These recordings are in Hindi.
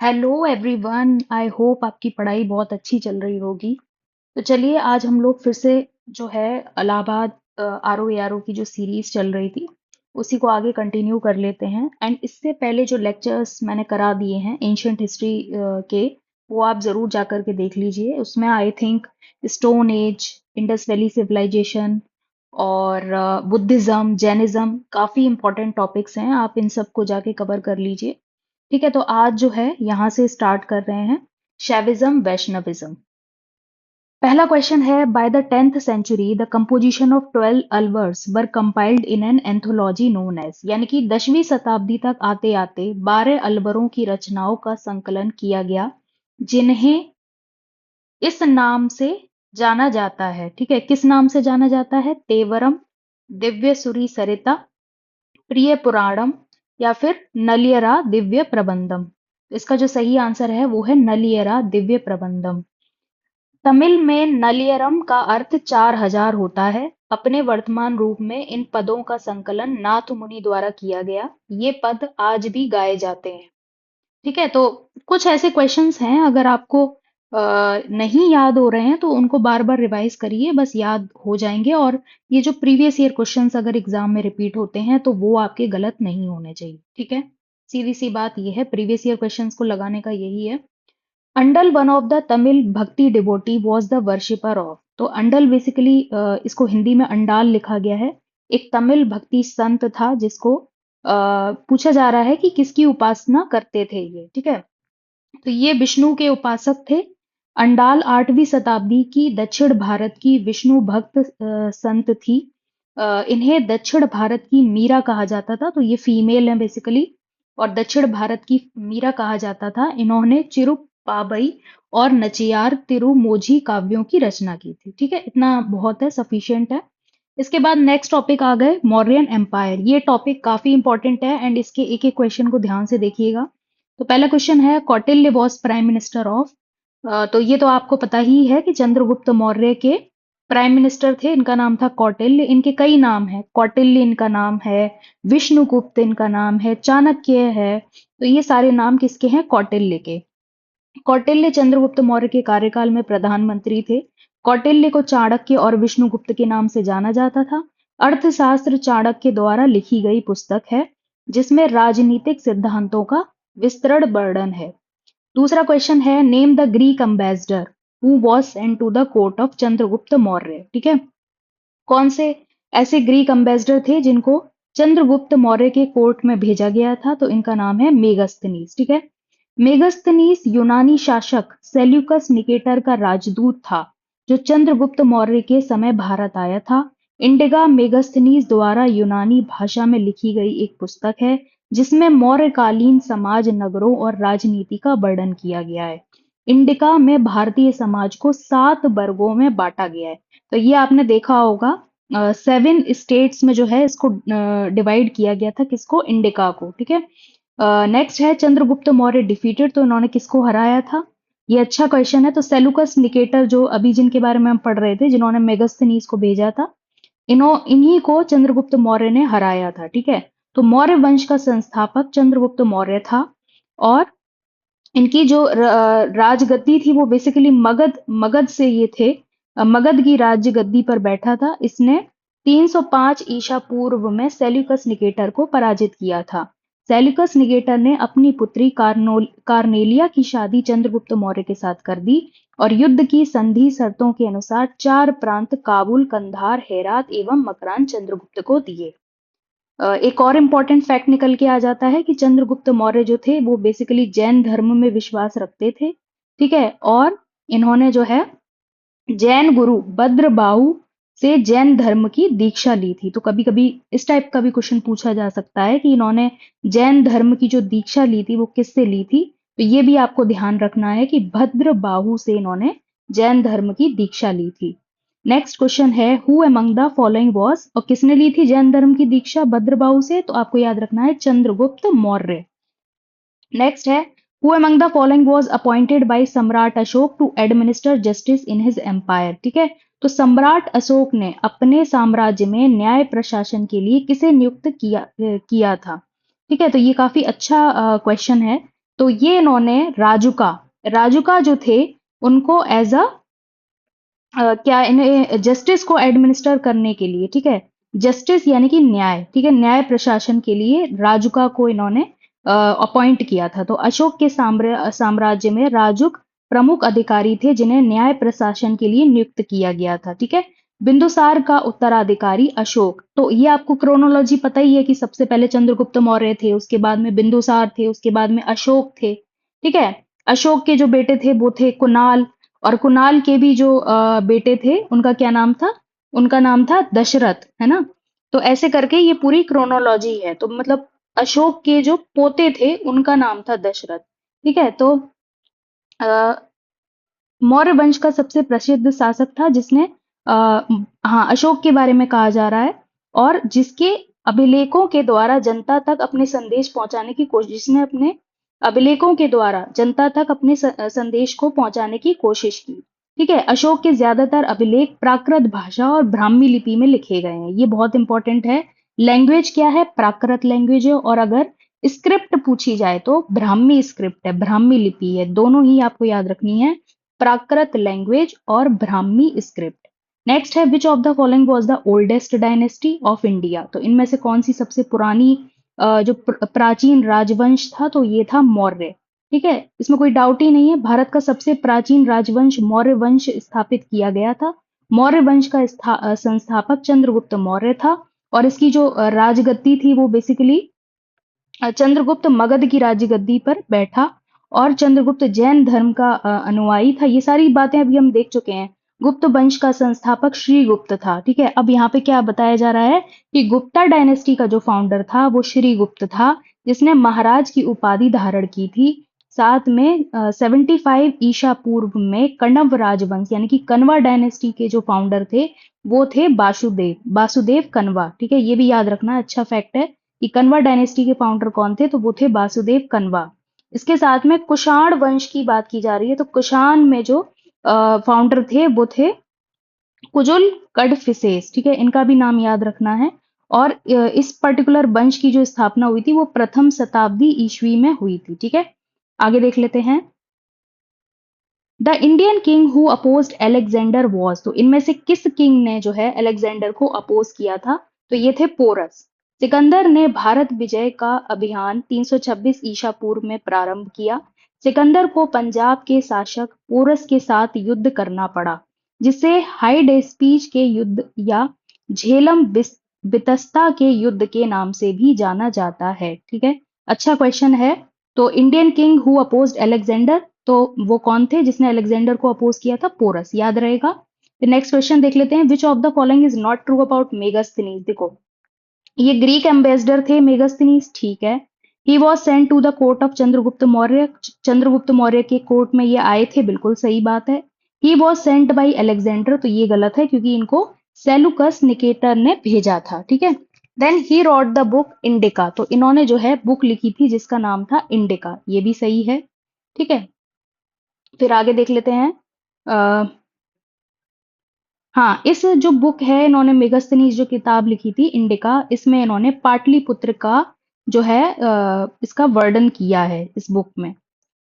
हेलो एवरीवन, आई होप आपकी पढ़ाई बहुत अच्छी चल रही होगी। तो चलिए आज हम लोग फिर से जो है Allahabad R O A R O की जो सीरीज चल रही थी उसी को आगे कंटिन्यू कर लेते हैं। एंड इससे पहले जो लेक्चर्स मैंने करा दिए हैं एंशियंट हिस्ट्री के, वो आप ज़रूर जा कर के देख लीजिए। उसमें I think Stone Age, Indus Valley Civilisation और बुद्धिज्म, जैनिज्म काफ़ी इंपॉर्टेंट टॉपिक्स हैं। आप इन सबको जाके कवर कर लीजिए। ठीक है, तो आज जो है यहाँ से स्टार्ट कर रहे हैं शैविज्म वैष्णविज्म। पहला क्वेश्चन है, by the 10th century the composition of 12 Alvars were compiled in an anthology known as, यानी कि 10वीं शताब्दी तक आते आते 12 अलवरों की रचनाओं का संकलन किया गया, जिन्हें इस नाम से जाना जाता है। ठीक है, किस नाम से जाना जाता है? तेवरम, दिव्य सुरी सरिता, प्रिय पुराणम, या फिर नलियरा दिव्य प्रबंधम। इसका जो सही आंसर है वो है नलियरा दिव्य प्रबंधम। तमिल में नलियरम का अर्थ 4000 होता है। अपने वर्तमान रूप में इन पदों का संकलन नाथ मुनि द्वारा किया गया। ये पद आज भी गाए जाते हैं। ठीक है, तो कुछ ऐसे क्वेश्चंस हैं, अगर आपको नहीं याद हो रहे हैं तो उनको बार बार रिवाइज करिए, बस याद हो जाएंगे। और ये जो प्रीवियस ईयर क्वेश्चंस अगर एग्जाम में रिपीट होते हैं तो वो आपके गलत नहीं होने चाहिए। ठीक है, सीधी सी बात ये है, प्रीवियस ईयर क्वेश्चंस को लगाने का यही है। अंडल, वन ऑफ द तमिल भक्ति devotee, was the worshipper of. तो अंडल बेसिकली इसको हिंदी में अंडाल लिखा गया है। एक तमिल भक्ति संत था जिसको पूछा जा रहा है कि किसकी उपासना करते थे ये। ठीक है, तो ये विष्णु के उपासक थे। अंडाल 8वीं शताब्दी की दक्षिण भारत की विष्णु भक्त संत थी। इन्हें दक्षिण भारत की मीरा कहा जाता था, तो ये फीमेल है बेसिकली। और दक्षिण भारत की मीरा कहा जाता था। इन्होंने चिरुप्पाबई और नचियार तिरुमोझी काव्यों की रचना की थी। ठीक है, इतना बहुत है, सफिशिएंट है। इसके बाद नेक्स्ट टॉपिक आ गए मौर्यन एम्पायर। ये टॉपिक काफी इंपॉर्टेंट है एंड इसके एक एक क्वेश्चन को ध्यान से देखिएगा। तो पहला क्वेश्चन है, Kautilya was prime minister of. तो ये तो आपको पता ही है कि चंद्रगुप्त मौर्य के प्राइम मिनिस्टर थे। इनका नाम था कौटिल्य। इनके कई नाम हैं, कौटिल्य इनका नाम है, विष्णुगुप्त इनका नाम है, चाणक्य है। तो ये सारे नाम किसके हैं? कौटिल्य के। कौटिल्य चंद्रगुप्त मौर्य के कार्यकाल में प्रधानमंत्री थे। कौटिल्य को चाणक्य और विष्णुगुप्त के नाम से जाना जाता था। अर्थशास्त्र चाणक्य द्वारा लिखी गई पुस्तक है जिसमें राजनीतिक सिद्धांतों का विस्तृत वर्णन है। दूसरा क्वेश्चन है, name the Greek ambassador who was sent to the court of Chandragupta Maurya. ठीक है, कौन से ऐसे ग्रीक एम्बेसडर थे जिनको चंद्रगुप्त मौर्य के कोर्ट में भेजा गया था? तो इनका नाम है मेगस्थनीज। ठीक है, मेगस्थनीज यूनानी शासक सेल्यूकस निकेटर का राजदूत था जो चंद्रगुप्त मौर्य के समय भारत आया था। इंडिका मेगस्थनीज द्वारा यूनानी भाषा में लिखी गई एक पुस्तक है जिसमें मौर्यकालीन समाज, नगरों और राजनीति का वर्णन किया गया है। इंडिका में भारतीय समाज को 7 वर्गों में बांटा गया है। तो ये आपने देखा होगा, 7 स्टेट्स में जो है इसको डिवाइड किया गया था, किसको? इंडिका को। ठीक है, नेक्स्ट है, चंद्रगुप्त मौर्य डिफीटेड, तो इन्होंने किसको हराया था? ये अच्छा क्वेश्चन है। तो सेलुकस निकेटर, जो अभी जिनके बारे में हम पढ़ रहे थे, जिन्होंने मेगस्थनीज को भेजा था, इन्हीं को चंद्रगुप्त मौर्य ने हराया था। ठीक है, तो मौर्य वंश का संस्थापक चंद्रगुप्त मौर्य था। और इनकी जो राजगद्दी थी वो बेसिकली मगध मगध से ये थे। मगध की राज्य गद्दी पर बैठा था। इसने 305 ईसा पूर्व में सेल्यूकस निकेटर को पराजित किया था। सेल्यूकस निकेटर ने अपनी पुत्री कार्नेलिया की शादी चंद्रगुप्त मौर्य के साथ कर दी और युद्ध की संधि शर्तों के अनुसार 4 प्रांत काबुल, कंधार, हेरात एवं मकरान चंद्रगुप्त को दिए। एक और इम्पॉर्टेंट फैक्ट निकल के आ जाता है कि चंद्रगुप्त मौर्य जो थे वो बेसिकली जैन धर्म में विश्वास रखते थे। ठीक है, और इन्होंने जो है जैन गुरु भद्रबाहु से जैन धर्म की दीक्षा ली थी। तो कभी कभी इस टाइप का भी क्वेश्चन पूछा जा सकता है कि इन्होंने जैन धर्म की जो दीक्षा ली थी वो किससे ली थी? तो ये भी आपको ध्यान रखना है कि भद्रबाहु से इन्होंने जैन धर्म की दीक्षा ली थी। नेक्स्ट क्वेश्चन है, who among the following was, और किसने ली थी जैन धर्म की दीक्षा भद्रबाहु से? तो आपको याद रखना है चंद्रगुप्त मौर्य। नेक्स्ट है, who among the following was appointed by Samrat Ashoka to administer justice in his empire. ठीक है, तो सम्राट अशोक ने अपने साम्राज्य में न्याय प्रशासन के लिए किसे नियुक्त किया था? ठीक है, तो ये काफी अच्छा क्वेश्चन है। तो ये इन्होंने राजुका राजुका जो थे उनको एज अ क्या इन्हें जस्टिस को एडमिनिस्टर करने के लिए, ठीक है, जस्टिस यानी कि न्याय, ठीक है, न्याय प्रशासन के लिए राजुका को इन्होंने अपॉइंट किया था। तो अशोक के साम्राज्य में राजुक प्रमुख अधिकारी थे जिन्हें न्याय प्रशासन के लिए नियुक्त किया गया था, ठीक है। बिंदुसार का उत्तराधिकारी अशोक, तो ये आपको क्रोनोलॉजी पता ही है कि सबसे पहले चंद्रगुप्त मौर्य थे, उसके बाद में बिंदुसार थे, उसके बाद में अशोक थे, ठीक है। अशोक के जो बेटे थे वो थे कुणाल, और कुणाल के भी जो बेटे थे उनका क्या नाम था, उनका नाम था दशरथ, है ना। तो ऐसे करके ये पूरी क्रोनोलॉजी है। तो मतलब अशोक के जो पोते थे उनका नाम था दशरथ, ठीक है। तो अ, मौर्य वंश का सबसे प्रसिद्ध शासक था जिसने हाँ, अशोक के बारे में कहा जा रहा है, और जिसके अभिलेखों के द्वारा जनता तक अपने संदेश पहुंचाने की कोशिश, जिसने अपने अभिलेखों के द्वारा जनता तक अपने संदेश को पहुंचाने की कोशिश की, ठीक है। अशोक के ज्यादातर अभिलेख प्राकृत भाषा और ब्राह्मी लिपि में लिखे गए हैं, ये बहुत इंपॉर्टेंट है। लैंग्वेज क्या है, प्राकृत लैंग्वेज है, और अगर स्क्रिप्ट पूछी जाए तो ब्राह्मी स्क्रिप्ट है, ब्राह्मी लिपि है, दोनों ही आपको याद रखनी है, प्राकृत लैंग्वेज और ब्राह्मी स्क्रिप्ट। नेक्स्ट है विच of the following was the oldest dynasty of India, तो इनमें से कौन सी सबसे पुरानी जो प्राचीन राजवंश था, तो ये था मौर्य, ठीक है। इसमें कोई डाउट ही नहीं है, भारत का सबसे प्राचीन राजवंश मौर्य वंश स्थापित किया गया था। मौर्य वंश का संस्थापक चंद्रगुप्त मौर्य था, और इसकी जो राजगद्दी थी वो बेसिकली चंद्रगुप्त मगध की राज्यगद्दी पर बैठा, और चंद्रगुप्त जैन धर्म का अनुयायी था। ये सारी बातें अभी हम देख चुके हैं। गुप्त वंश का संस्थापक श्रीगुप्त था, ठीक है। अब यहाँ पे क्या बताया जा रहा है कि गुप्ता डायनेस्टी का जो फाउंडर था वो श्रीगुप्त था, जिसने महाराज की उपाधि धारण की थी। साथ में 75 ईसा पूर्व में कण्व राजवंश यानी कि कण्वा डायनेस्टी के जो फाउंडर थे वो थे वासुदेव कण्वा, ठीक है। ये भी याद रखना, अच्छा फैक्ट है कि कण्वा डायनेस्टी के फाउंडर कौन थे, तो वो थे वासुदेव कण्वा। इसके साथ में कुषाण वंश की बात की जा रही है, तो कुषाण में जो फाउंडर थे वो थे कुजुल कड़फिसेस, ठीक है, इनका भी नाम याद रखना है। और इस पर्टिकुलर वंश की जो स्थापना हुई थी वो प्रथम शताब्दी ईस्वी में हुई थी, ठीक है। आगे देख लेते हैं। The Indian king who opposed Alexander was, तो इनमें से किस किंग ने जो है अलेक्जेंडर को अपोज किया था, तो ये थे पोरस। सिकंदर ने भारत विजय का अभियान 326 ईसा पूर्व में प्रारंभ किया। सिकंदर को पंजाब के शासक पोरस के साथ युद्ध करना पड़ा, जिसे हाइडेस्पीच के युद्ध या झेलम बितस्ता के युद्ध के नाम से भी जाना जाता है, ठीक है। अच्छा क्वेश्चन है। तो Indian king who opposed Alexander, तो वो कौन थे जिसने अलेक्जेंडर को अपोज किया था, पोरस, याद रहेगा। फिर नेक्स्ट क्वेश्चन देख लेते हैं, which of the following is not true about Megasthenes. देखो, ये ग्रीक एम्बेसडर थे मेगास्थनीज, ठीक है। He was sent to the court of Chandragupta Maurya, Chandragupta Maurya के कोर्ट में ये आए थे, बिल्कुल सही बात है। He was Saint by Alexander, तो ये गलत है क्योंकि इनको सेलुकस निकेटर ने भेजा था, ठीक है। Then he wrote the book Indica, तो इन्होंने जो है बुक लिखी थी जिसका नाम था इंडिका, ये भी सही है, ठीक है। फिर आगे देख लेते हैं। अ, हाँ, इस जो बुक है, इन्होंने मेगास्थनीज जो किताब लिखी थी इंडिका, इसमें इन्होंने पाटलिपुत्र का जो है इसका वर्णन किया है इस बुक में,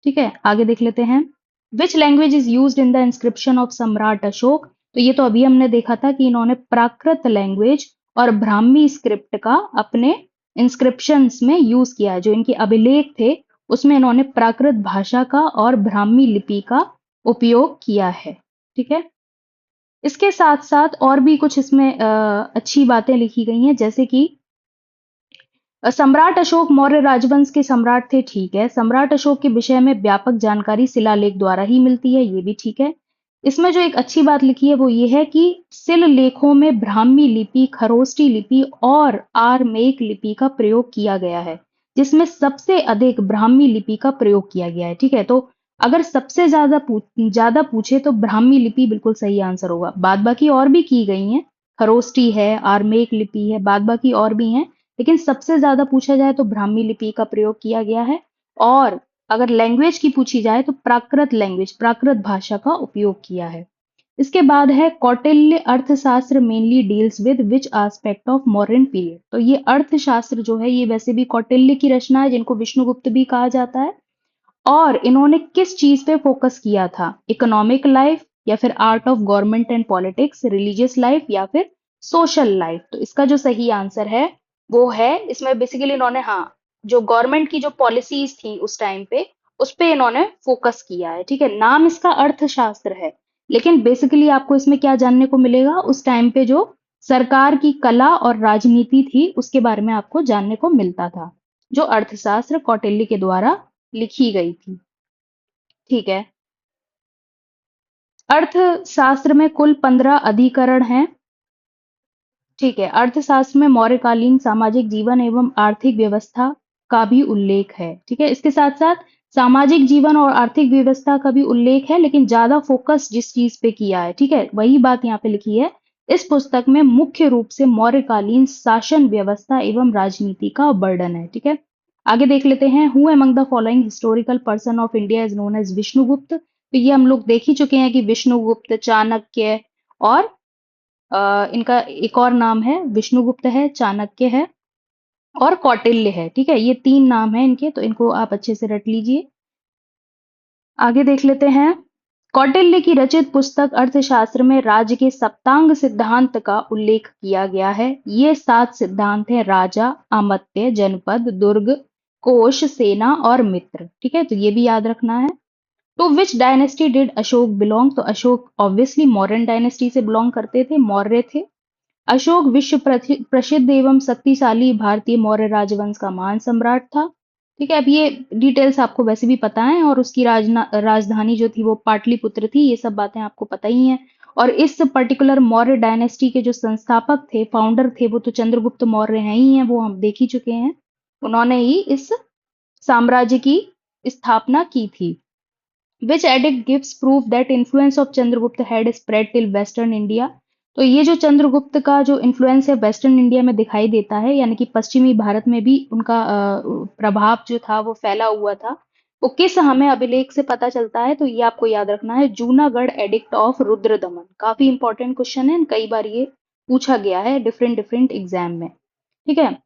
ठीक है। आगे देख लेते हैं। Which language is used in the inscription of सम्राट अशोक, तो ये तो अभी हमने देखा था कि इन्होंने प्राकृत लैंग्वेज और ब्राह्मी स्क्रिप्ट का अपने इंस्क्रिप्शंस में यूज किया है। जो इनके अभिलेख थे उसमें इन्होंने प्राकृत भाषा का और ब्राह्मी लिपि का उपयोग किया है, ठीक है। इसके साथ साथ और भी कुछ इसमें अच्छी बातें लिखी गई हैं, जैसे कि सम्राट अशोक मौर्य राजवंश के सम्राट थे, ठीक है। सम्राट अशोक के विषय में व्यापक जानकारी शिलालेख द्वारा ही मिलती है, ये भी ठीक है। इसमें जो एक अच्छी बात लिखी है वो ये है कि शिल लेखों में ब्राह्मी लिपि, खरोष्टी लिपि और आरमेइक लिपि का प्रयोग किया गया है, जिसमें सबसे अधिक ब्राह्मी लिपि का प्रयोग किया गया है, ठीक है। तो अगर सबसे ज्यादा पूछे तो ब्राह्मी लिपि बिल्कुल सही आंसर होगा। बाद बाकी और भी की गई हैं, खरोष्टी है, आरमेइक लिपि है, बाद बाकी और भी हैं, लेकिन सबसे ज्यादा पूछा जाए तो ब्राह्मी लिपि का प्रयोग किया गया है। और अगर लैंग्वेज की पूछी जाए तो प्राकृत लैंग्वेज, प्राकृत भाषा का उपयोग किया है। इसके बाद है कौटिल्य अर्थशास्त्र mainly deals with which aspect of modern period, तो ये अर्थशास्त्र जो है ये वैसे भी कौटिल्य की रचना है, जिनको विष्णुगुप्त भी कहा जाता है। और इन्होंने किस चीज पे फोकस किया था? इकोनॉमिक लाइफ, या फिर art of government and politics, religious life, या फिर सोशल लाइफ? तो इसका जो सही आंसर है वो है, इसमें बेसिकली इन्होंने, हाँ, जो गवर्नमेंट की जो पॉलिसीज थी उस टाइम पे, उस पे इन्होंने फोकस किया है। ठीक है, नाम इसका अर्थशास्त्र है, लेकिन बेसिकली आपको इसमें क्या जानने को मिलेगा, उस टाइम पे जो सरकार की कला और राजनीति थी उसके बारे में आपको जानने को मिलता था, जो अर्थशास्त्र कौटिल्य के द्वारा लिखी गई थी। ठीक है, अर्थशास्त्र में कुल 15 अधिकरण हैं। ठीक है, अर्थशास्त्र में मौर्यकालीन सामाजिक जीवन एवं आर्थिक व्यवस्था का भी उल्लेख है। ठीक है, इसके साथ साथ सामाजिक जीवन और आर्थिक व्यवस्था का भी उल्लेख है, लेकिन ज्यादा फोकस जिस चीज पे किया है, ठीक है, वही बात यहाँ पे लिखी है। इस पुस्तक में मुख्य रूप से मौर्यकालीन शासन व्यवस्था एवं राजनीति का वर्णन है। ठीक है, आगे देख लेते हैं। Who among the following historical person of India is known as Vishnugupta? तो ये हम लोग देख ही चुके हैं कि विष्णुगुप्त, चाणक्य, और इनका एक और नाम है, विष्णुगुप्त है, चाणक्य है, और कौटिल्य है। ठीक है, ये 3 नाम हैं इनके, तो इनको आप अच्छे से रट लीजिए। आगे देख लेते हैं। कौटिल्य की रचित पुस्तक अर्थशास्त्र में राज्य के सप्तांग सिद्धांत का उल्लेख किया गया है। ये 7 सिद्धांत हैं: राजा, अमात्य, जनपद, दुर्ग, कोश, सेना और मित्र। ठीक है, तो ये भी याद रखना है। To which dynasty did Ashoka belong? तो अशोक ऑब्वियसली मौर्यन डायनेस्टी से बिलोंग करते थे, मौर्य थे। अशोक विश्व प्रसिद्ध एवं शक्तिशाली भारतीय मौर्य राजवंश का महान सम्राट था। ठीक है, अब ये डिटेल्स आपको वैसे भी पता है, और उसकी राजधानी जो थी वो पाटलिपुत्र थी, ये सब बातें आपको पता ही हैं। और इस पर्टिकुलर मौर्य डायनेस्टी के जो संस्थापक थे, फाउंडर थे, वो तो चंद्रगुप्त मौर्य हैं ही हैं, वो हम देख ही चुके हैं। उन्होंने ही इस साम्राज्य की स्थापना की थी। Which edict gives proof that influence of Chandragupta had spread till Western India? तो ये जो चंद्रगुप्त का जो इन्फ्लुएंस है वेस्टर्न इंडिया में दिखाई देता है, यानी कि पश्चिमी भारत में भी उनका प्रभाव जो था वो फैला हुआ था, वो किस हमें अभिलेख से पता चलता है? तो ये आपको याद रखना है, जूनागढ़ एडिक्ट ऑफ रुद्र दमन। काफी इंपॉर्टेंट क्वेश्चन है, कई बार ये पूछा गया है डिफरेंट डिफरेंट एग्जाम में। ठीक है,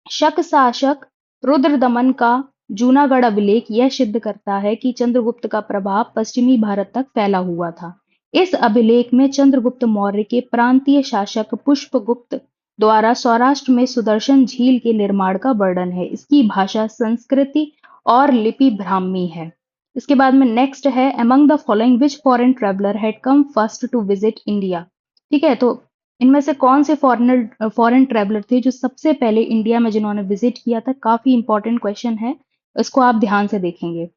शक शासक रुद्रदमन का जूनागढ़ अभिलेख यह सिद्ध करता है कि चंद्रगुप्त का प्रभाव पश्चिमी भारत तक फैला हुआ था। इस अभिलेख में चंद्रगुप्त मौर्य के प्रांतीय शासक पुष्पगुप्त द्वारा सौराष्ट्र में सुदर्शन झील के निर्माण का वर्णन है। इसकी भाषा संस्कृति और लिपि ब्राह्मी है। इसके बाद में नेक्स्ट है, among the following which foreign traveller had come first to visit India? ठीक है, तो इनमें से कौन से फॉरेन ट्रैवलर थे जो सबसे पहले इंडिया में जिन्होंने विजिट किया था? काफी इंपॉर्टेंट क्वेश्चन है, इसको आप ध्यान से देखेंगे।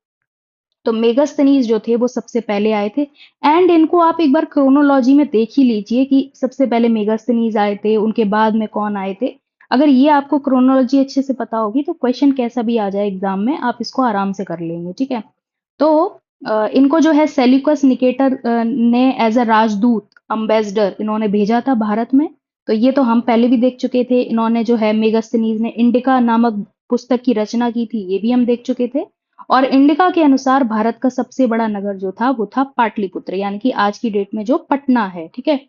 तो मेगास्थनीज जो थे वो सबसे पहले आए थे, एंड इनको आप एक बार क्रोनोलॉजी में देख ही लीजिए कि सबसे पहले मेगास्थनीज आए थे, उनके बाद में कौन आए थे। अगर ये आपको क्रोनोलॉजी अच्छे से पता होगी तो क्वेश्चन कैसा भी आ जाए एग्जाम में, आप इसको आराम से कर लेंगे। ठीक है, तो इनको जो है सेल्यूकस निकेटर ने एज अ राजदूत, अम्बेसडर, इन्होंने भेजा था भारत में। तो ये तो हम पहले भी देख चुके थे। इन्होंने जो है मेगास्थनीज ने इंडिका नामक पुस्तक की रचना की थी, ये भी हम देख चुके थे। और इंडिका के अनुसार भारत का सबसे बड़ा नगर जो था वो था पाटलिपुत्र, यानी कि आज की डेट में जो पटना है। ठीक है,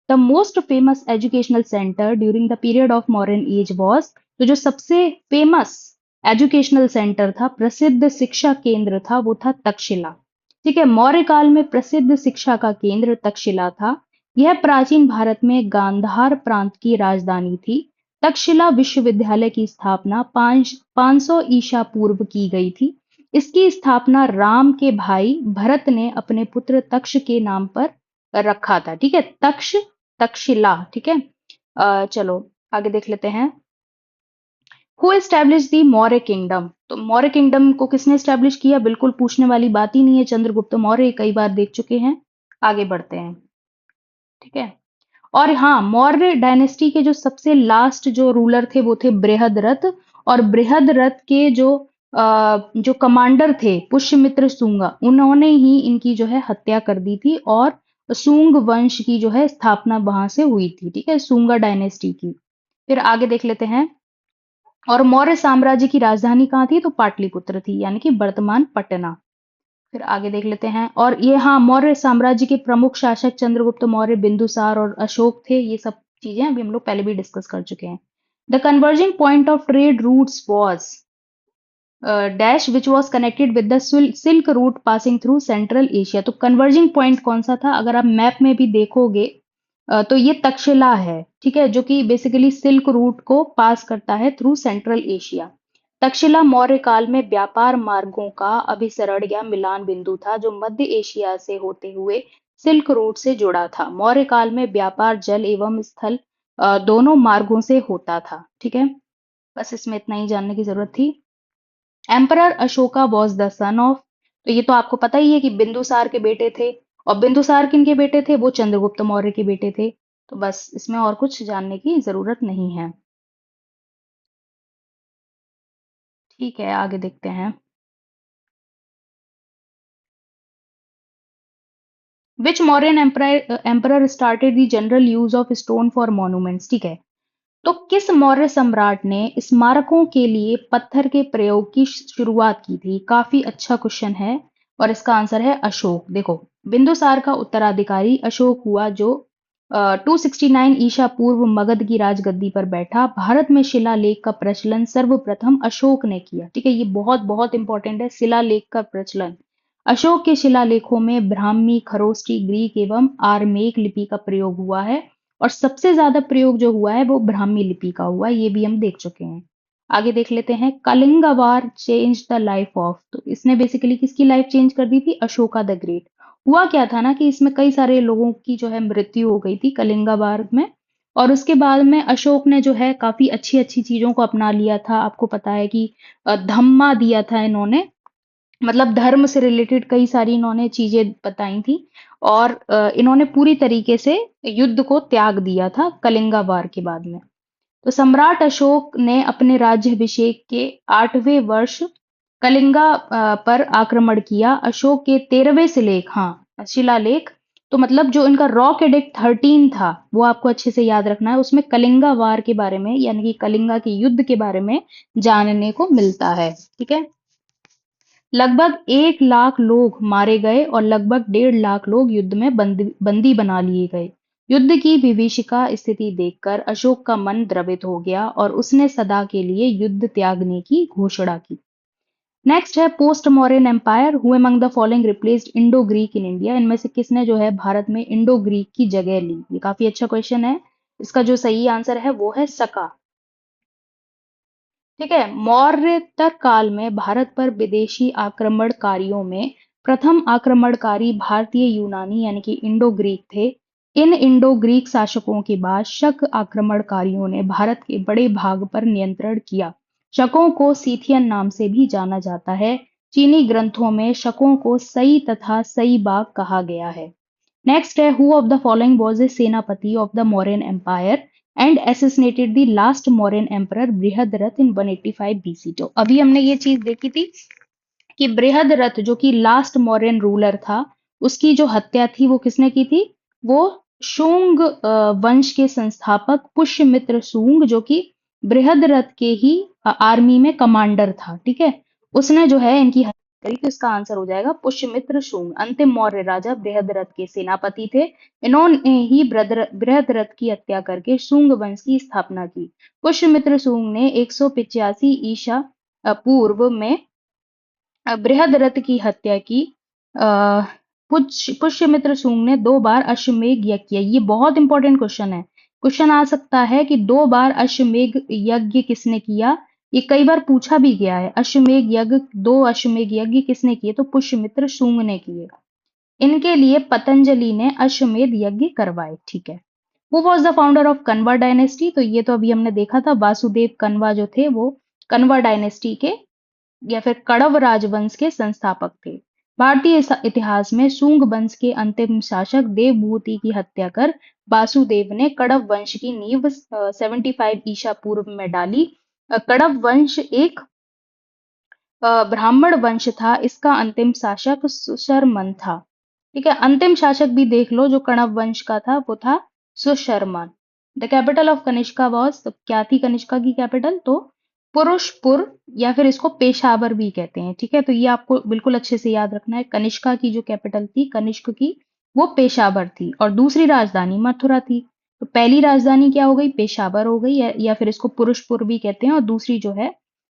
the most famous educational centre during the period of modern age was? तो जो सबसे फेमस एजुकेशनल सेंटर था, प्रसिद्ध शिक्षा केंद्र था, वो था तक्षशिला। ठीक है, मौर्य काल में प्रसिद्ध शिक्षा का केंद्र तक्षशिला था। यह प्राचीन भारत में गांधार प्रांत की राजधानी थी। तक्षशिला विश्वविद्यालय की स्थापना 500 ईसा पूर्व की गई थी। इसकी स्थापना राम के भाई भरत ने अपने पुत्र तक्ष के नाम पर रखा था। ठीक है, तक्षशिला। ठीक है, चलो आगे देख लेते हैं। Who establish the Maurya kingdom? तो मौर्य किंगडम को किसने एस्टैब्लिश किया? बिल्कुल पूछने वाली बात ही नहीं है, चंद्रगुप्त मौर्य, कई बार देख चुके हैं। आगे बढ़ते हैं। ठीक है, और हाँ, मौर्य डायनेस्टी के जो सबसे लास्ट जो रूलर थे वो थे बृहदरथ। और बृहदरथ के जो कमांडर थे पुष्यमित्र शुंगा, उन्होंने ही इनकी जो है हत्या कर दी थी, और शुंग वंश की जो है स्थापना वहां से हुई थी। ठीक है, शुंगा डायनेस्टी की। फिर आगे देख लेते हैं। और मौर्य साम्राज्य की राजधानी कहाँ थी? तो पाटलिपुत्र थी, यानी कि वर्तमान पटना। फिर आगे देख लेते हैं। और ये, हाँ, मौर्य साम्राज्य के प्रमुख शासक चंद्रगुप्त मौर्य, बिंदुसार और अशोक थे। ये सब चीजें अभी हम लोग पहले भी डिस्कस कर चुके हैं। The converging point of trade routes was? Dash which was connected with the silk route passing through central Asia. तो कन्वर्जिंग पॉइंट कौन सा था? अगर आप मैप में भी देखोगे तो ये तक्षशिला है, ठीक है, जो कि बेसिकली सिल्क रूट को पास करता है through central Asia. Takshashila Maurya काल में व्यापार मार्गों का अभिसरण या मिलान बिंदु था, जो मध्य एशिया से होते हुए सिल्क रूट से जुड़ा था। मौर्य काल में व्यापार जल एवं स्थल दोनों मार्गों से होता था, ठीक है। बस इसमें इतना ही जानने की जरूरत थी। Emperor Ashoka was the son of, तो ये तो आपको पता ही है कि बिंदुसार के बेटे थे। और बिंदुसार किन के बेटे थे? वो चंद्रगुप्त मौर्य के बेटे थे। तो बस इसमें और कुछ जानने की जरूरत नहीं है। ठीक है, आगे देखते हैं। Which Mauryan emperor started the general use of stone for monuments, ठीक है। तो किस मौर्य सम्राट ने स्मारकों के लिए पत्थर के प्रयोग की शुरुआत की थी? काफी अच्छा क्वेश्चन है और इसका आंसर है अशोक। देखो, बिंदुसार का उत्तराधिकारी अशोक हुआ, जो 269 ईसा पूर्व मगध की राजगद्दी पर बैठा। भारत में शिलालेख का प्रचलन सर्वप्रथम अशोक ने किया, ठीक है। ये बहुत बहुत इंपॉर्टेंट है, शिलालेख का प्रचलन। अशोक के शिलालेखों में ब्राह्मी, खरोष्टी, ग्रीक एवं आरमेक लिपि का प्रयोग हुआ है। और सबसे ज्यादा प्रयोग जो हुआ है वो ब्राह्मी लिपि का हुआ है, ये भी हम देख चुके हैं। आगे देख लेते हैं। कलिंगा वार चेंज द लाइफ ऑफ, तो इसने बेसिकली किसकी लाइफ चेंज कर दी थी? Ashoka the great. हुआ क्या था ना कि इसमें कई सारे लोगों की जो है मृत्यु हो गई थी कलिंगा वार में। और उसके बाद में अशोक ने जो है काफी अच्छी अच्छी चीजों को अपना लिया था। आपको पता है कि धम्मा दिया था इन्होंने, मतलब धर्म से रिलेटेड कई सारी इन्होंने चीजें बताई थी। और इन्होंने पूरी तरीके से युद्ध को त्याग दिया था कलिंगा वार के बाद में। तो सम्राट अशोक ने अपने राज्याभिषेक के 8वें वर्ष कलिंगा पर आक्रमण किया। अशोक के 13वें शिलेख, हाँ शिलालेख, तो मतलब जो इनका रॉक एडिक्ट 13 था वो आपको अच्छे से याद रखना है। उसमें कलिंगा वार के बारे में, यानी कि कलिंगा के युद्ध के बारे में जानने को मिलता है, ठीक है। लगभग 1 लाख लोग मारे गए और लगभग 1.5 लाख लोग युद्ध में बंदी बना लिए गए। युद्ध की विभीषिका स्थिति देखकर अशोक का मन द्रवित हो गया और उसने सदा के लिए युद्ध त्यागने की घोषणा की। नेक्स्ट है post modern empire, who among the following replaced Indo Greek in India. इनमें से किसने जो है भारत में इंडो ग्रीक की जगह ली? ये काफी अच्छा क्वेश्चन है। इसका जो सही आंसर है वो है सका, ठीक है। मौर्योत्तर काल में भारत पर विदेशी आक्रमणकारियों में प्रथम आक्रमणकारी भारतीय यूनानी यानी कि इंडो ग्रीक थे। इन इंडो ग्रीक शासकों के बाद शक आक्रमणकारियों ने भारत के बड़े भाग पर नियंत्रण किया। शकों को सीथियन नाम से भी जाना जाता है। चीनी ग्रंथों में शकों को सई तथा सई बाग कहा गया है। नेक्स्ट है who of the following was a senapati of the Mauryan empire and assassinated the last Mauryan emperor Brihadratha in 185 BC। तो अभी हमने ये चीज देखी थी कि बृहद्रथ जो कि लास्ट मौर्यन रूलर था, उसकी जो हत्या थी वो किसने की थी? वो शुंग वंश के संस्थापक पुष्यमित्र शुंग, जो कि बृहद्रथ के ही आर्मी में कमांडर था, ठीक है। उसने जो है इनकी हत्या करी। तो इसका आंसर हो जाएगा पुष्यमित्र शुंग। अंतिम मौर्य राजा बृहद्रथ के सेनापति थे। इन्होंने ही बृहद्रथ की हत्या करके शुंग वंश की स्थापना की। पुष्यमित्र शुंग ने 185 ईसा पूर्व में बृहद्रथ की हत्या की। पुष्यमित्र शुंग ने 2 बार अश्वमेध यज्ञ किया। ये बहुत इंपॉर्टेंट क्वेश्चन है। क्वेश्चन आ सकता है कि 2 बार अश्वमेध यज्ञ किसने किया? ये कई बार पूछा भी गया है। अश्वमेध यज्ञ, 2 अश्वमेध यज्ञ किसने किए? तो पुष्यमित्र शुंग ने किए। इनके लिए पतंजलि ने अश्वमेध यज्ञ करवाए, ठीक है। Who was the founder of Kanva dynasty? तो ये तो अभी हमने देखा था, वासुदेव कन्वा जो थे वो कन्वा डायनेस्टी के या फिर कड़व राजवंश के संस्थापक थे। भारतीय इतिहास में शुंग वंश के अंतिम शासक देवभूति की हत्या कर वासुदेव ने कड़व वंश की नींव 75 ईसा पूर्व में डाली। कड़व वंश एक ब्राह्मण वंश था। इसका अंतिम शासक सुशर्मन था, ठीक है। अंतिम शासक भी देख लो जो कण्व वंश का था, वो था Susharman. The capital of Kanishka was, तो क्या थी कनिष्का की कैपिटल? तो पुरुषपुर, या फिर इसको पेशावर भी कहते हैं, ठीक है। तो ये आपको बिल्कुल अच्छे से याद रखना है। कनिष्का की जो कैपिटल थी कनिष्क की, वो पेशावर थी और दूसरी राजधानी मथुरा थी। तो पहली राजधानी क्या हो गई? पेशावर हो गई, या फिर इसको पुरुषपुर भी कहते हैं, और दूसरी जो है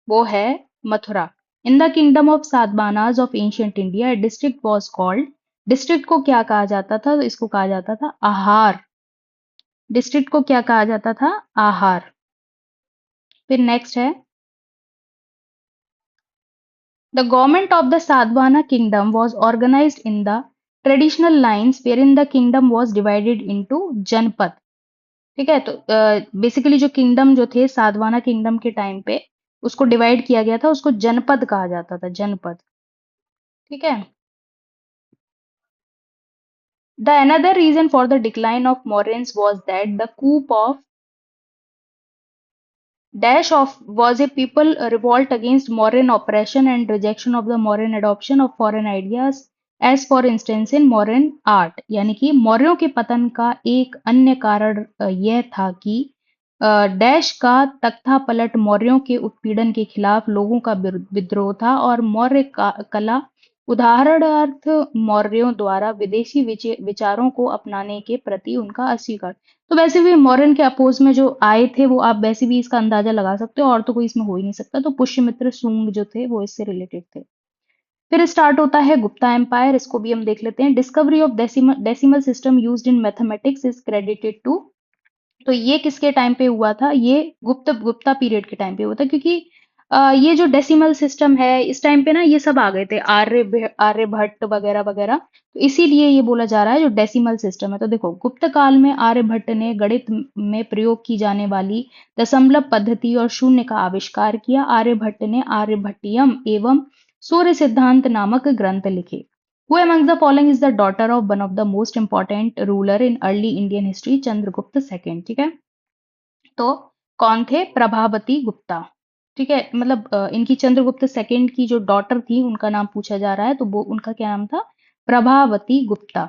वो है Mathura. In the kingdom of Satavahanas of ancient India district was called, district को क्या कहा जाता था? तो इसको कहा जाता था आहार। डिस्ट्रिक्ट को क्या कहा जाता था? आहार। फिर नेक्स्ट है, the government of the Satavahana kingdom was organised in the traditional lines where in the kingdom was divided into janapada. ठीक है, तो बेसिकली जो किंगडम जो थे सातवाहना किंगडम के टाइम पे उसको डिवाइड किया गया था, उसको जनपद कहा जाता था, जनपद। ठीक है। The another reason for the decline of Mauryaans was that the coup of dash of was a people revolt against Mauryan oppression and rejection of the Mauryan adoption of foreign ideas, as for instance in Mauryan art। यानी कि मौर्यों के पतन का एक अन्य कारण यह था कि डैश का तख्ता पलट मौर्यों के उत्पीड़न के खिलाफ लोगों का विद्रोह था और मौर्य कला उदाहरणार्थ मौर्यों द्वारा विदेशी विचारों को अपनाने के प्रति उनका अस्वीकार। तो वैसे भी मौर्यन के अपोज में जो आए थे वो आप वैसे भी इसका अंदाजा लगा सकते हो, और तो कोई इसमें हो ही नहीं सकता। तो पुष्यमित्र सुंग जो थे वो इससे रिलेटेड थे। फिर स्टार्ट होता है गुप्ता एम्पायर, इसको भी हम देख लेते हैं। Discovery of decimal system used in mathematics is credited to, तो ये किसके टाइम पे हुआ था? ये गुप्ता पीरियड के टाइम पे हुआ था, क्योंकि ये जो डेसिमल सिस्टम है इस टाइम पे ना ये सब आ गए थे, आर्यभट्ट वगैरह वगैरह, तो इसीलिए ये बोला जा रहा है जो डेसिमल सिस्टम है। तो देखो गुप्त काल में आर्यभट्ट ने गणित में प्रयोग की जाने वाली दशमलव पद्धति और शून्य का आविष्कार किया। आर्यभट्ट ने आर्यभट्टियम एवं सूर्य सिद्धांत नामक ग्रंथ लिखे। Who among the following is the daughter of one of the most important ruler in early Indian history? Chandragupta second. ठीक है, तो कौन थे? प्रभावती गुप्ता। ठीक है, मतलब इनकी चंद्रगुप्त सेकेंड की जो डॉटर थी उनका नाम पूछा जा रहा है, तो वो उनका क्या नाम था? प्रभावती गुप्ता।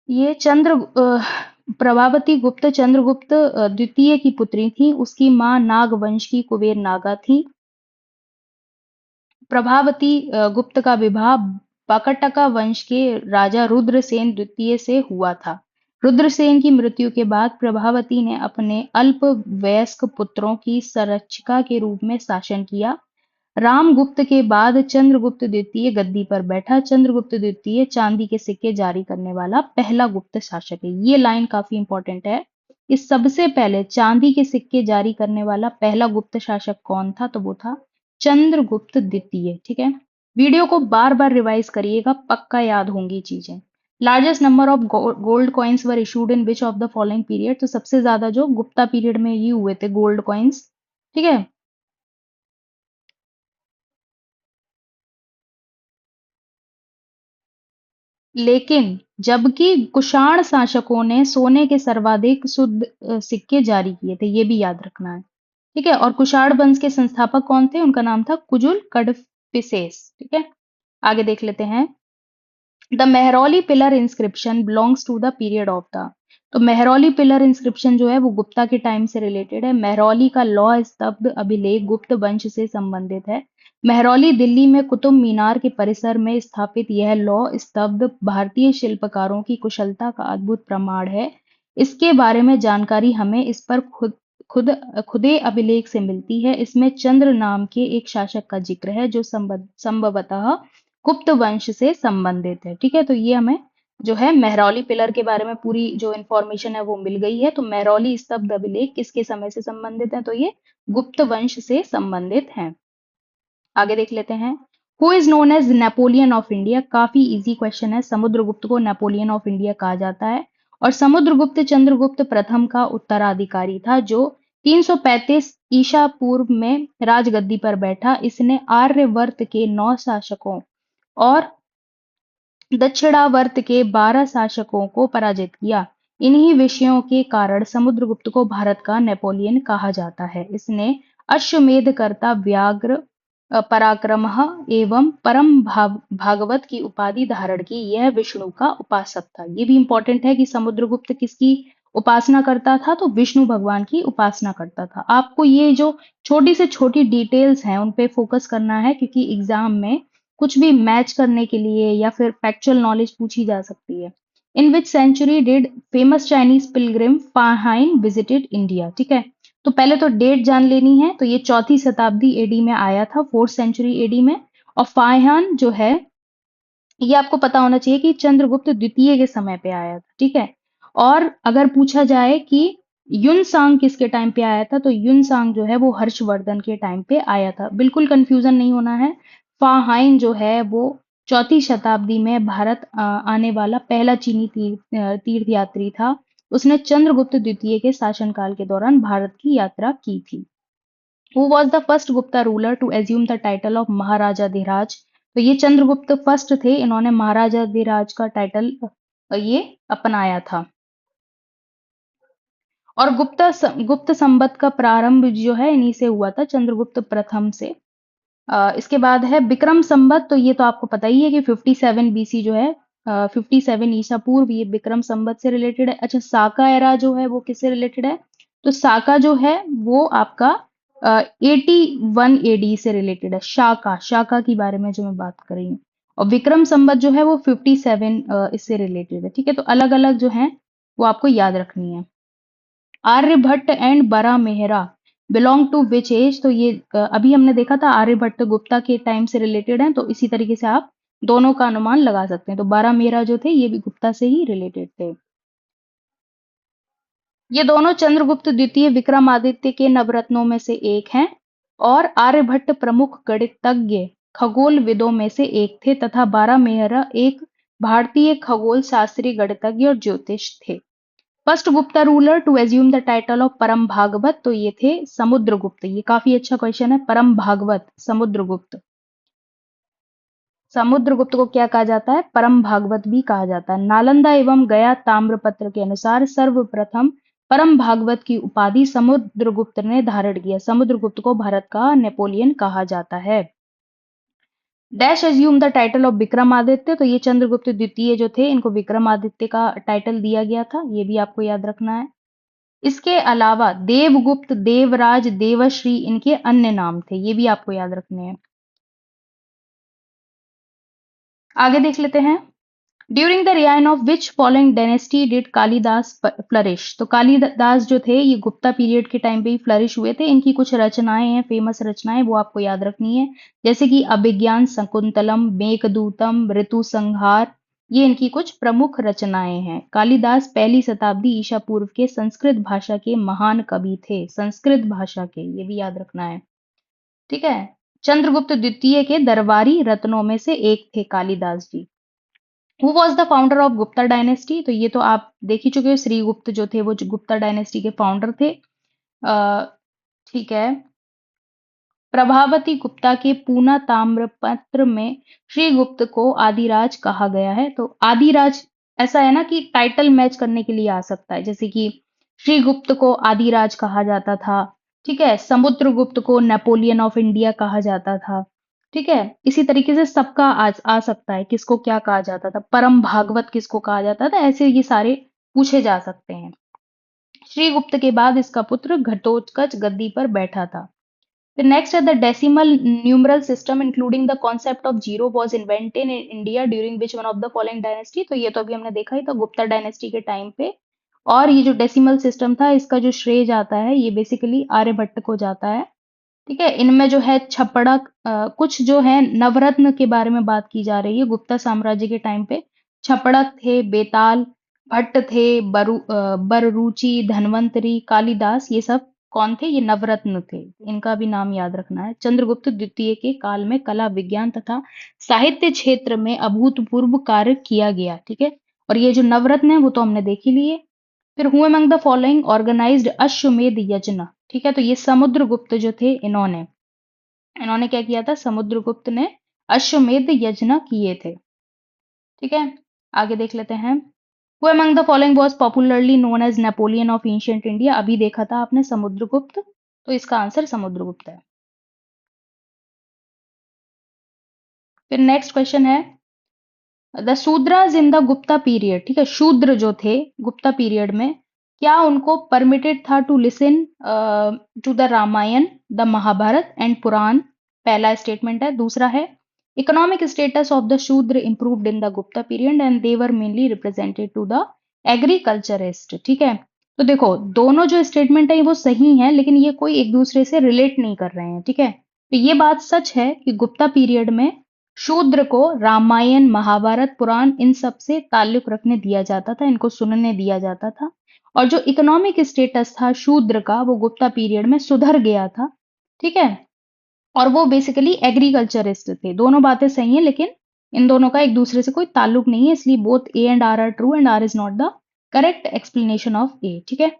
ये प्रभावती गुप्त चंद्रगुप्त द्वितीय की पुत्री थी। उसकी माँ नाग वंश की कुबेर नागा थी। प्रभावती गुप्त का विवाह बकटका वंश के राजा रुद्रसेन द्वितीय से हुआ था। रुद्रसेन की मृत्यु के बाद प्रभावती ने अपने अल्प वयस्क पुत्रों की संरक्षिका के रूप में शासन किया। रामगुप्त के बाद चंद्रगुप्त द्वितीय गद्दी पर बैठा। चंद्रगुप्त द्वितीय चांदी के सिक्के जारी करने वाला पहला गुप्त शासक है। ये लाइन काफी इंपॉर्टेंट है। इस सबसे पहले चांदी के सिक्के जारी करने वाला पहला गुप्त शासक कौन था? तो वो था चंद्रगुप्त द्वितीय। ठीक है, वीडियो को बार बार रिवाइज करिएगा, पक्का याद होंगी चीजें। Largest number of gold coins were issued in which of the following period? तो सबसे ज्यादा जो गुप्ता पीरियड में ये हुए थे गोल्ड कॉइन्स। ठीक है, लेकिन जबकि कुषाण शासकों ने सोने के सर्वाधिक शुद्ध सिक्के जारी किए थे, ये भी याद रखना है। ठीक है, और कुषाण वंश के संस्थापक कौन थे? उनका नाम था कुजुल कडफिसेस। ठीक है, आगे देख लेते हैं। The Mehrauli pillar inscription belongs to the period of the, तो मेहरौली पिलर इंस्क्रिप्शन जो है वो गुप्ता के टाइम से रिलेटेड है। मेहरौली का लौ स्तब्ध अभिलेख गुप्त वंश से संबंधित है। मेहरौली दिल्ली में कुतुब मीनार के परिसर में स्थापित यह लौ स्तब्ध भारतीय शिल्पकारों की कुशलता का अद्भुत प्रमाण है। इसके बारे में जानकारी हमें इस पर खुद खुदे अभिलेख से मिलती है। इसमें चंद्र नाम के एक शासक का जिक्र है जो संभवतः गुप्त वंश से संबंधित है। ठीक है, तो ये हमें जो है मेहरौली पिलर के बारे में पूरी जो इंफॉर्मेशन है वो मिल गई है। तो मेहरौली स्तब्ध अभिलेख किसके समय से संबंधित है? तो ये गुप्त वंश से संबंधित है। आगे देख लेते हैं। Who is known as Napoleon of India? काफी इजी क्वेश्चन है। समुद्रगुप्त को नेपोलियन ऑफ इंडिया कहा जाता है और समुद्रगुप्त चंद्रगुप्त प्रथम का उत्तराधिकारी था जो 335 ईसा पूर्व में राजगद्दी पर बैठा। इसने आर्यवर्त के 9 शासकों और दक्षिणावर्त के 12 शासकों को पराजित किया। इन्हीं विषयों के कारण समुद्रगुप्त को भारत का नेपोलियन कहा जाता है। इसने अश्वमेध कर्ता, व्याघ्र पराक्रमः एवं परम भागवत की उपाधि धारण की। यह विष्णु का उपासक था। ये भी इंपॉर्टेंट है कि समुद्रगुप्त किसकी उपासना करता था? तो विष्णु भगवान की उपासना करता था। आपको ये जो छोटी से छोटी डिटेल्स हैं उन पे फोकस करना है, क्योंकि एग्जाम में कुछ भी मैच करने के लिए या फिर फैक्चुअल नॉलेज पूछी जा सकती है। In which century did famous Chinese pilgrim Fahien visited India? ठीक है, तो पहले तो डेट जान लेनी है, तो ये 4वीं शताब्दी एडी में आया था, 4th सेंचुरी एडी में। और फाहियान जो है, ये आपको पता होना चाहिए कि चंद्रगुप्त द्वितीय के समय पे आया था, ठीक है। और अगर पूछा जाए कि युनसांग किसके टाइम पे आया था, तो युनसांग जो है वो हर्षवर्धन के टाइम पे आया था। बिल्कुल कंफ्यूजन नहीं होना है। फाहाइन जो है वो 4वीं शताब्दी में भारत आने वाला पहला चीनी तीर्थ यात्री था। उसने चंद्रगुप्त द्वितीय के शासनकाल के दौरान भारत की यात्रा की थी। Who was the first Gupta ruler to assume the title of महाराजा धिराज? तो ये चंद्रगुप्त फर्स्ट थे, इन्होंने महाराजा धिराज का टाइटल ये अपनाया था। और गुप्त संवत का प्रारंभ जो है इन्हीं से हुआ था, चंद्रगुप्त प्रथम से। इसके बाद है विक्रम संवत, तो ये तो आपको पता ही है कि 57 बीसी जो है, 57 ईसा पूर्व, ये विक्रम संवत से रिलेटेड है। अच्छा, साका एरा जो है वो किससे रिलेटेड है? तो साका जो है वो आपका 81 एडी से रिलेटेड है। शाका की बारे में जो मैं बात कर रही हूँ। और विक्रम संवत जो है वो 57 इससे रिलेटेड है, ठीक है। तो अलग अलग जो है वो आपको याद रखनी है। Aryabhata and Varahamihira belong to which age? तो ये अभी हमने देखा था आर्यभट्ट गुप्ता के टाइम से रिलेटेड है, तो इसी तरीके से आप दोनों का अनुमान लगा सकते हैं। तो बारह मेहरा जो थे ये भी गुप्ता से ही रिलेटेड थे। ये दोनों चंद्रगुप्त द्वितीय विक्रमादित्य के नवरत्नों में से एक हैं और आर्यभट्ट प्रमुख गणितज्ञ खगोलविदों में से एक थे तथा बारह मेहरा एक भारतीय खगोल शास्त्री गणितज्ञ और ज्योतिष थे। First Gupta ruler to assume the title of Parama Bhagavata, तो ये थे समुद्रगुप्त। ये काफी अच्छा क्वेश्चन है। परम भागवत, समुद्रगुप्त। समुद्रगुप्त को क्या कहा जाता है? परम भागवत भी कहा जाता है। नालंदा एवं गया ताम्रपत्र के अनुसार सर्वप्रथम परम भागवत की उपाधि समुद्रगुप्त ने धारण किया। समुद्रगुप्त को भारत का नेपोलियन कहा जाता है। Dash assume the title of Vikramaditya, तो ये चंद्रगुप्त द्वितीय जो थे इनको विक्रमादित्य का टाइटल दिया गया था, ये भी आपको याद रखना है। इसके अलावा देवगुप्त, देवराज, देवश्री इनके अन्य नाम थे, ये भी आपको याद रखने हैं। आगे देख लेते हैं। During the reign of which following dynasty did Kalidasa flourish? तो कालिदास जो थे ये गुप्ता पीरियड के टाइम पे ही फ्लरिश हुए थे। इनकी कुछ रचनाएं हैं, फेमस रचनाएं, वो आपको याद रखनी है। जैसे कि अभिज्ञान शकुंतलम, मेघदूतम, ऋतु संहार, ये इनकी कुछ प्रमुख रचनाएं हैं। कालिदास पहली शताब्दी ईसा पूर्व के संस्कृत भाषा के महान कवि थे। संस्कृत भाषा के, ये भी याद रखना है, ठीक है। चंद्रगुप्त द्वितीय के दरबारी रत्नों में से एक थे Kalidasa ji. Who was the founder of Gupta dynasty? तो ये तो आप देख ही चुके हो, श्रीगुप्त जो थे वो गुप्ता डायनेस्टी के फाउंडर थे। ठीक है। प्रभावती गुप्ता के पूना ताम्रपत्र में श्रीगुप्त को आदिराज कहा गया है। तो आदिराज ऐसा है ना कि टाइटल मैच करने के लिए आ सकता है, जैसे कि श्रीगुप्त को आदिराज कहा जाता था, ठीक है। समुद्रगुप्त को नेपोलियन ऑफ इंडिया कहा जाता था, ठीक है। इसी तरीके से सबका आ सकता है, किसको क्या कहा जाता था, परम भागवत किसको कहा जाता था, ऐसे ये सारे पूछे जा सकते हैं। श्रीगुप्त के बाद इसका पुत्र घटोत्कच गद्दी पर बैठा था। The next the decimal numeral system including the concept of zero was invented in India during which one of the following dynasty? तो ये तो अभी हमने देखा ही था, गुप्ता डायनेस्टी के टाइम पे। और ये जो डेसिमल सिस्टम था इसका जो श्रेय जाता है ये बेसिकली आर्यभट्ट को जाता है, ठीक है। इनमें जो है छपड़क, कुछ जो है नवरत्न के बारे में बात की जा रही है गुप्ता साम्राज्य के टाइम पे। छपड़क थे, बेताल, भट्ट थे, बररुचि, धन्वंतरी, कालिदास, ये सब कौन थे? ये नवरत्न थे। इनका भी नाम याद रखना है। चंद्रगुप्त द्वितीय के काल में कला, विज्ञान तथा साहित्य क्षेत्र में अभूतपूर्व कार्य किया गया, ठीक है। और ये जो नवरत्न है वो तो हमने देख ही लिए। फिर who among the following organised Ashvamedha yajna? ठीक है, तो ये समुद्रगुप्त जो थे इन्होंने इन्होंने क्या किया था? समुद्रगुप्त ने अश्वमेध यज्ञ किए थे, ठीक है। आगे देख लेते हैं। Who among the following was popularly known as Napoleon of ancient India? अभी देखा था आपने समुद्रगुप्त, तो इसका आंसर समुद्रगुप्त है। फिर नेक्स्ट क्वेश्चन है the Shudras in the Gupta period, ठीक है। शूद्र जो थे गुप्ता पीरियड में, क्या उनको परमिटेड था to listen to the Ramayana, the Mahabharata and Purana? पहला स्टेटमेंट है। दूसरा है economic status of the Shudra improved in the Gupta period and they were mainly represented to the agriculturist, ठीक है। तो देखो, दोनों जो स्टेटमेंट है वो सही हैं, लेकिन ये कोई एक दूसरे से रिलेट नहीं कर रहे हैं, ठीक है? तो ये बात सच है कि गुप्ता पीरियड में शूद्र को रामायण, महाभारत, पुराण इन सब से ताल्लुक रखने दिया जाता था, इनको सुनने दिया जाता था। और जो इकोनॉमिक स्टेटस था शूद्र का, वो गुप्ता पीरियड में सुधर गया था, ठीक है? और वो बेसिकली एग्रीकल्चरिस्ट थे। दोनों बातें सही हैं, लेकिन इन दोनों का एक दूसरे से कोई ताल्लुक नहीं है, इसलिए both A and R true and R is not the correct explanation of A, ठीक है?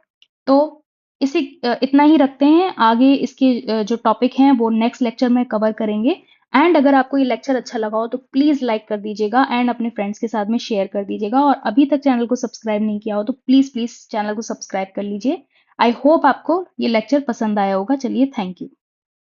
तो इतना ही रखते हैं। आगे इसके जो टॉपिक हैं वो नेक्स्ट लेक्चर में कवर करेंगे। एंड अगर आपको ये लेक्चर अच्छा लगा हो तो प्लीज लाइक कर दीजिएगा एंड अपने फ्रेंड्स के साथ में शेयर कर दीजिएगा। और अभी तक चैनल को सब्सक्राइब नहीं किया हो तो प्लीज प्लीज चैनल को सब्सक्राइब कर लीजिए। आई होप आपको ये लेक्चर पसंद आया होगा। चलिए, थैंक यू।